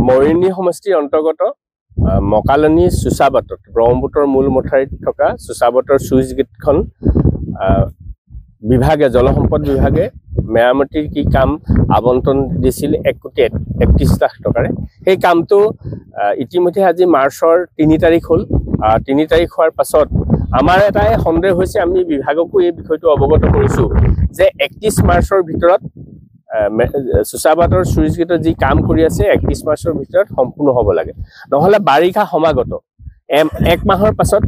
মৰিনী সমষ্টিৰ অন্তৰ্গত মকালনী চুচাবাটত ব্ৰহ্মপুত্ৰৰ মূল মথাৰিত থকা চুচাবাটৰ চুইচ গেটখন বিভাগে জলসম্পদ বিভাগে মেৰামতিৰ কি কাম আবণ্টন দিছিল 1,31,00,000 টকাৰে সেই কামটো ইতিমধ্যে আজি মাৰ্চৰ 3 তাৰিখ হ'ল 3 তাৰিখ হোৱাৰ পাছত আমাৰ এটাই সন্দেহ হৈছে আমি বিভাগকো এই বিষয়টো অৱগত কৰিছো যে 31 মাৰ্চৰ ভিতৰত চুচাবাটৰ চুইচ গেটৰ যি কাম কৰি আছে 31 মাৰ্চৰ ভিতৰত সম্পূৰ্ণ হ'ব লাগে নহলে বাৰিষা সমাগত 1 মাহৰ পাছত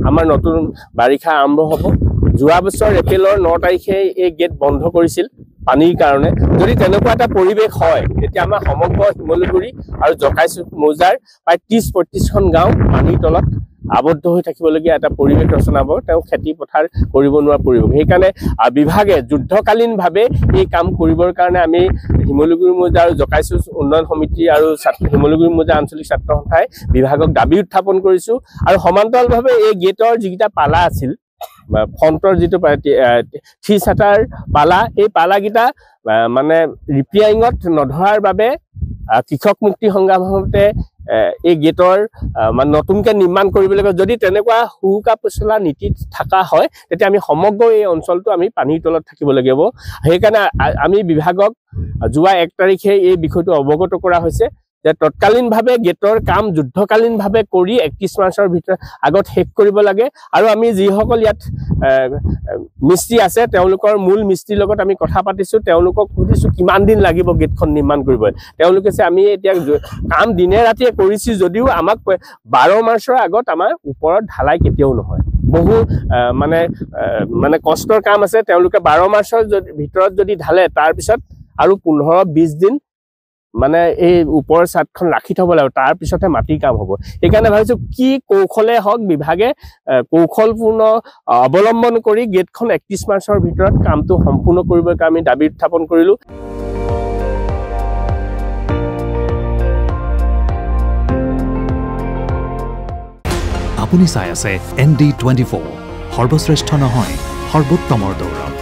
আমাৰ নতুন বাৰিষা আৰম্ভ হ'ব যোৱা বছৰ এপ্ৰিলৰ 9 তাৰিখে এই গেট বন্ধ কৰিছিল পানীৰ কাৰণে যদি তেনেকুৱা এটা পৰিৱেশ হয় তেতিয়া আমাৰ সমগ্ৰ শিমলুগুৰি আৰু জকাইচুক মৌজাৰ প্ৰায় 30-35খন গাঁও পানীৰ তলত আবদ্ধ হৈ থাকিবলগীয়া এটা পৰিৱেশ ৰচনা হ'ব তেওঁ খেতি পথাৰ কৰিব নোৱাৰা পৰিৱেশ সেইকাৰণে বিভাগে যুদ্ধকালীনভাৱে এই কাম কৰিবৰ কাৰণে আমি শিমলুগুৰি মৌজা আৰু জকাইচুক উন্নয়ন সমিতি আৰু শিমলুগুৰি মৌজা আঞ্চলিক ছাত্ৰ সন্থাই বিভাগক দাবী উত্থাপন কৰিছো আৰু সমান্তৰালভাৱে এই গেটৰ যিকেইটা পালা আছিল ফ্ৰণ্টৰ যিটো থ্ৰী-চাটাৰ পালা এই পালাকেইটা মানে ৰিপেয়াৰিঙত নধৰাৰ বাবে কৃষক মুক্তি সংগ্ৰাম সমিতিয়ে এই গেটৰ মানে নতুনকে নিৰ্মাণ কৰিবলৈ যদি তেনেকুৱা হুকা পচলা নীতি থকা হয় তেতিয়া আমি সমগ্ৰ এই অঞ্চলটো আমি পানীৰ তলত থাকিব লাগিব সেইকাৰণে আমি বিভাগক যোৱা 1 তাৰিখে এই বিষয়টো অৱগত কৰা হৈছে যে তৎকালীনভাৱে গেটৰ কাম যুদ্ধকালীনভাৱে কৰি 31 মাৰ্চৰ ভিতৰত আগত শেষ কৰিব লাগে আৰু আমি যিসকল ইয়াত মিস্ত্ৰী আছে তেওঁলোকৰ মূল মিস্ত্ৰীৰ লগত আমি কথা পাতিছো তেওঁলোকক সুধিছো কিমান দিন লাগিব গেটখন নিৰ্মাণ কৰিব তেওঁলোকে কৈছে আমি এতিয়া কাম দিনে ৰাতিয়ে কৰিছি যদিও আমাক 12 মাৰ্চৰ আগত আমাৰ ওপৰত ঢালাই কেতিয়াও নহয় বহু মানে কষ্টৰ কাম আছে তেওঁলোকে 12 মাৰ্চৰ ভিতৰত যদি ঢালে তাৰ পিছত আৰু 15-20 দিন মানে এই ওপৰ ছাদখন ৰাখি থব লাগিব তাৰ পিছতে মাটি কাম হ'ব এইকাৰণে ভাবিছো কি কৌশলে হক বিভাগে কৌশলপূৰ্ণ অৱলম্বন কৰি গেটখন 31 মাৰ্চৰ ভিতৰত কামটো সম্পূৰ্ণ কৰিবৰ কাৰণে আমি দাবী উত্থাপন কৰিলো আপুনি চাই আছে ND24 সৰ্বশ্ৰেষ্ঠ নহয় সৰ্বোত্তমৰ দৌৰ